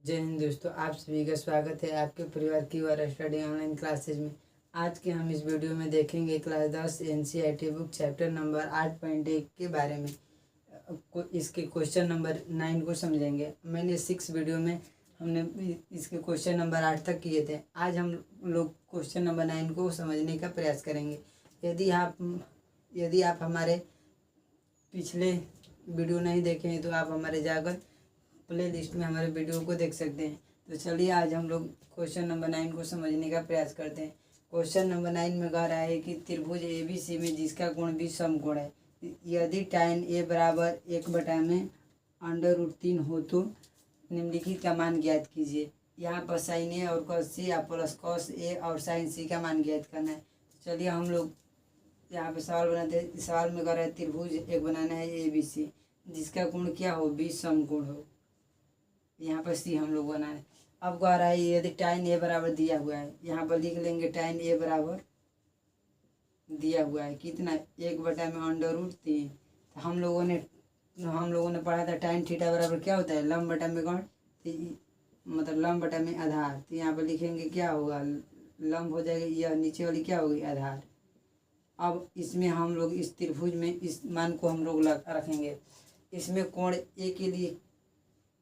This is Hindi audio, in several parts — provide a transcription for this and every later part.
जय हिंद दोस्तों, आप सभी का स्वागत है आपके परिवार की और स्टडी ऑनलाइन क्लासेज में। आज के हम इस वीडियो में देखेंगे class 10 NCERT book chapter number 8.1 के बारे में। इसके क्वेश्चन नंबर 9 को समझेंगे। मैंने 6 वीडियो में हमने इसके क्वेश्चन नंबर 8 तक किए थे। आज हम लोग क्वेश्चन नंबर 9 को समझने का प्रयास करेंगे। यदि आप हमारे पिछले वीडियो नहीं देखे हैं तो आप हमारे जाकर प्ले लिस्ट में हमारे वीडियो को देख सकते हैं। तो चलिए आज हम लोग क्वेश्चन नंबर 9 को समझने का प्रयास करते हैं। क्वेश्चन नंबर 9 में कह रहा है कि त्रिभुज ABC में जिसका कोण भी समकोण है, यदि tan A बराबर 1/में √3 हो तो निम्नलिखित का मान ज्ञात कीजिए। यहाँ पर sin A और cos C या प्लस cos A और sin C का मान ज्ञात करना है। तो चलिए हम लोग यहाँ पे सवाल बनाते हैं। सवाल में कह रहा है त्रिभुज एक बनाना है ABC जिसका कोण क्या हो, 20 समकोण हो। यहाँ पर सी हम लोग बना है। अब कह रहा है यदि tan A बराबर दिया हुआ है, यहाँ पर लिख लेंगे tan A बराबर दिया हुआ है कितना, 1/√3। तो हम लोगों ने पढ़ा था tan थीटा बराबर क्या होता है, लंब बटा में कोण, मतलब लंब बटा में आधार। तो यहाँ पर लिखेंगे क्या होगा, लंब हो जाएगा, यह नीचे वाली क्या होगी, आधार। अब इसमें हम लोग इस त्रिभुज में इस मान को हम लोग रखेंगे। इसमें कोण ए के लिए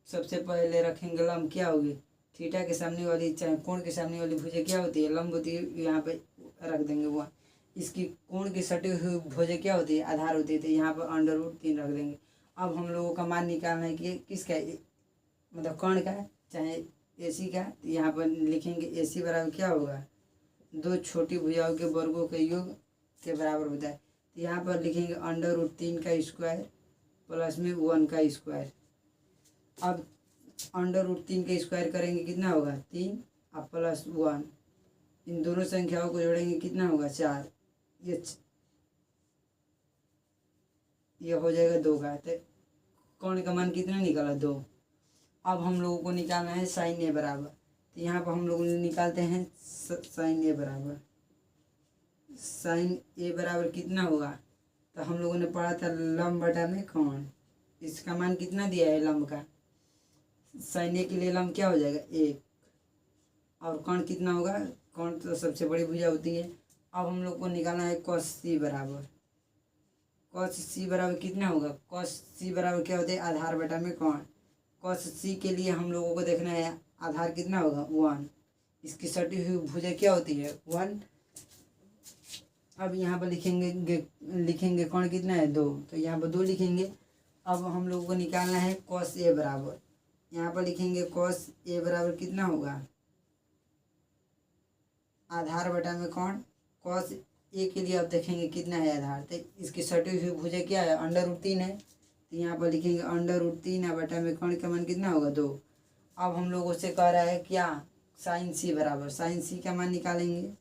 सबसे पहले रखेंगे लंब क्या होगी, थीटा के सामने वाली, चाहे कोण के सामने वाली भुजा क्या होती है, लंब होती है, यहाँ पे रख देंगे वहाँ। इसकी कोण की सटी हुई भुजा क्या होती है, आधार होती है, तो यहाँ पर √3 रख देंगे। अब हम लोगों का मान निकालना है कि किसका, मतलब कर्ण का चाहे AC का। तो यहाँ पर लिखेंगे AC बराबर क्या होगा, दो छोटी भुजाओं के वर्गों के योग के बराबर होता है। तो यहाँ पर लिखेंगे √3 का स्क्वायर प्लस में 1 का स्क्वायर। अब √3 का स्क्वायर करेंगे कितना होगा, 3 और प्लस 1, इन दोनों संख्याओं को जोड़ेंगे कितना होगा, 4। ये हो जाएगा 2 का। तो कोण का मान कितना निकाला, 2। अब हम लोगों को निकालना है sin A बराबर। तो यहाँ पर हम लोग निकालते हैं sin A बराबर, sin A बराबर कितना होगा, तो हम लोगों ने पढ़ा था लंब बटा में कोण। इसका मान कितना दिया है लंब का, sin A के लिए लंब क्या हो जाएगा, 1, और कोण कितना होगा, कोण तो सबसे बड़ी भुजा होती है। अब हम लोग को निकालना है cos C बराबर। cos C बराबर कितना होगा, cos C बराबर क्या होता है, आधार बटा में कोण। cos C के लिए हम लोगों को देखना है आधार कितना होगा, 1। इसकी सटी हुई भुजा क्या होती है, 1। अब यहाँ पर लिखेंगे कोण कितना है, 2, तो यहाँ पर 2 लिखेंगे। अब हम लोगों को निकालना है cos A बराबर। यहाँ पर लिखेंगे cos A बराबर कितना होगा, आधार बटा में कोण। cos A के लिए अब देखेंगे कितना है आधार, तो इसकी सटी हुई भुजा क्या है, √3 है। तो यहाँ पर लिखेंगे √3 बटा में कोण का मान कितना होगा, 2। अब हम लोगों से कह रहा है क्या, sin C बराबर, sin C का मान निकालेंगे।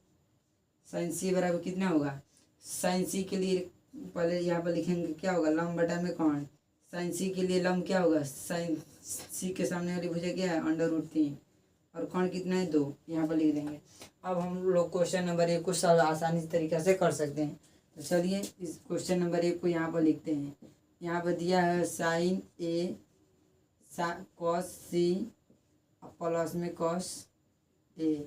sin C बराबर कितना होगा, sin C के लिए पहले यहाँ पर लिखेंगे क्या होगा, लंब बटा में कोण। sin C के लिए लंब क्या होगा, sin C के सामने वाली भुजा क्या है, √3, और कोण कितना है, 2, यहाँ पर लिख देंगे। अब हम लोग क्वेश्चन नंबर 1 को सब आसानी तरीके से कर सकते हैं। तो चलिए इस क्वेश्चन नंबर 1 को यहाँ पर लिखते हैं। यहाँ पर दिया है sin A cos C plus में cos A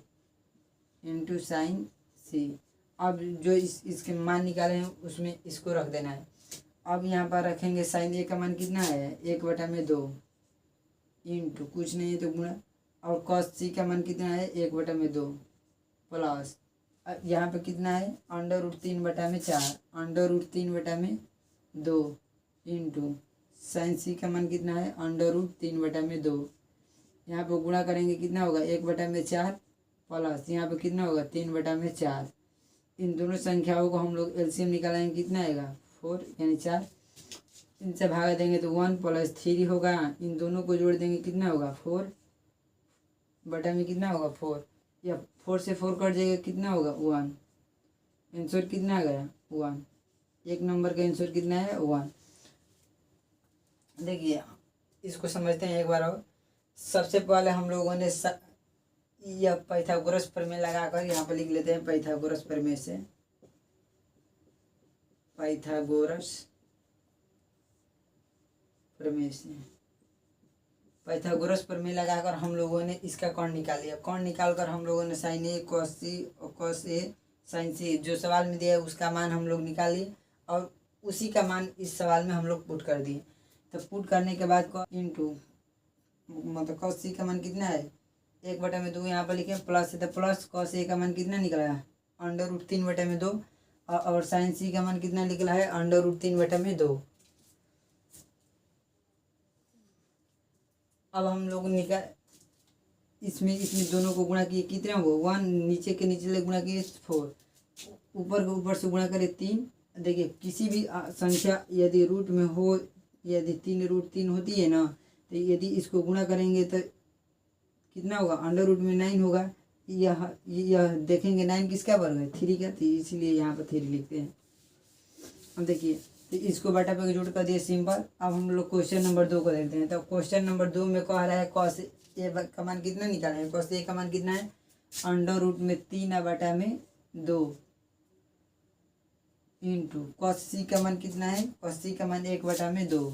into sin C। अब जो इसके मान निकाले हैं उसमें इसको रख देना है। अब यहाँ पर रखेंगे sin A का मान कितना है, 1/2 इंटू कुछ नहीं है तो गुणा, और cos C का मान कितना है, 1/2 प्लस यहाँ पे कितना है, √3/4, √3/2 इंटू sin C का मान कितना है, √3/2। यहाँ पे गुणा करेंगे कितना होगा, 1/4 प्लस यहाँ पे कितना होगा, 3/4। इन दोनों संख्याओं को हम लोग एलसीएम निकालेंगे, कितना आएगा, 4 यानी 4। इनसे भागा देंगे तो 1 + 3 होगा। इन दोनों को जोड़ देंगे कितना होगा, 4 बटा में कितना होगा, 4, या 4 से 4 कट जाएगा, कितना होगा, 1। आंसर कितना आ गया, 1। एक नंबर का आंसर कितना है, 1। देखिए इसको समझते हैं एक बार और। सबसे पहले हम लोगों ने यह पाइथागोरस प्रमेय लगाकर यहाँ पर लिख लेते हैं, पाइथागोरस प्रमेय से, पाइथागोरस प्रमेय से पाइथागोरस प्रमेय लगाकर हम लोगों ने इसका कौन निकाल लिया। कौन निकाल कर हम लोगों ने साइन ए कॉस सी और कॉस ए साइन सी जो सवाल में दिया है उसका मान हम लोग निकाल लिए और उसी का मान इस सवाल में हम लोग पुट कर दिए। तो पुट करने के बाद को इंटू मतलब कॉस सी का मान कितना है 1/2 यहाँ पर लिखे प्लस है तो प्लस कॉस ए का मान कितना निकला है √3/2 और साइन सी का मान कितना निकला है √3/2। अब हम लोग इसमें दोनों को गुणा किए कितने होगा 1 नीचे के नीचे गुणा किए 4 ऊपर के ऊपर से गुणा करें 3। देखिए किसी भी संख्या यदि रूट में हो यदि 3√3 होती है ना तो यदि इसको गुणा करेंगे तो कितना होगा अंडर रूट में 9 होगा। यह देखेंगे 9 किसका वर्ग है 3 का तो इसीलिए यहाँ पर 3 लिखते हैं। अब देखिए तो इसको बटा पे जोड़ कर दिए सिंपल। अब हम लोग क्वेश्चन नंबर 2 को देखते हैं। तो क्वेश्चन नंबर 2 में कह रहा है कॉस ए का मान कितना निकालना है। कॉस ए का मान कितना है √3/2 इंटू कॉस सी का मान कितना है। कॉस सी का मान 1/2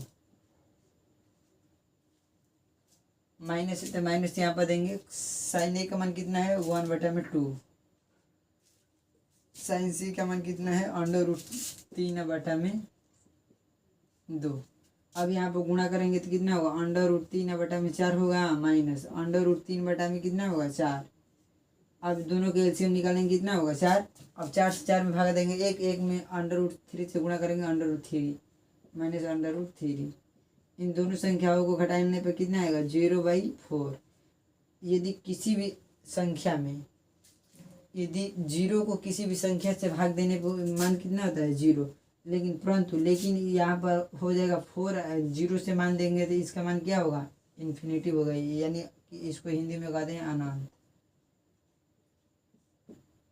माइनस है तो माइनस यहाँ पर देंगे। साइन ए का मान कितना है 1/2 साइन सी का मान कितना है √3/2। अब यहाँ पर गुणा करेंगे तो कितना होगा √3/4 होगा माइनस √3/में कितना होगा 4। अब दोनों के एलसीएम निकालेंगे कितना होगा 4। अब 4 से 4 में भाग देंगे एक में √3 से गुणा करेंगे √3 माइनस √3। इन दोनों संख्याओं को घटाने पर कितना आएगा 0/4। यदि किसी भी संख्या में यदि 0 को किसी भी संख्या से भाग देने पर मान कितना होता है 0 लेकिन यहाँ पर हो जाएगा 4 0 से मान देंगे तो इसका मान क्या होगा इन्फिनिटी होगा यानी कि इसको हिंदी में कहते हैं अनंत।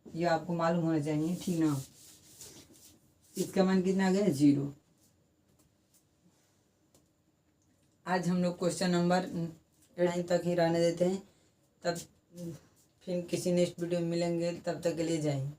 ये आपको मालूम होना चाहिए ठीक ना। इसका मान कितना आ गया 0। आज हम लोग क्वेश्चन नंबर 9 तक ही रहने देते हैं। तब फिर किसी नेक्स्ट वीडियो में मिलेंगे तब तक के लिए जय हिंद।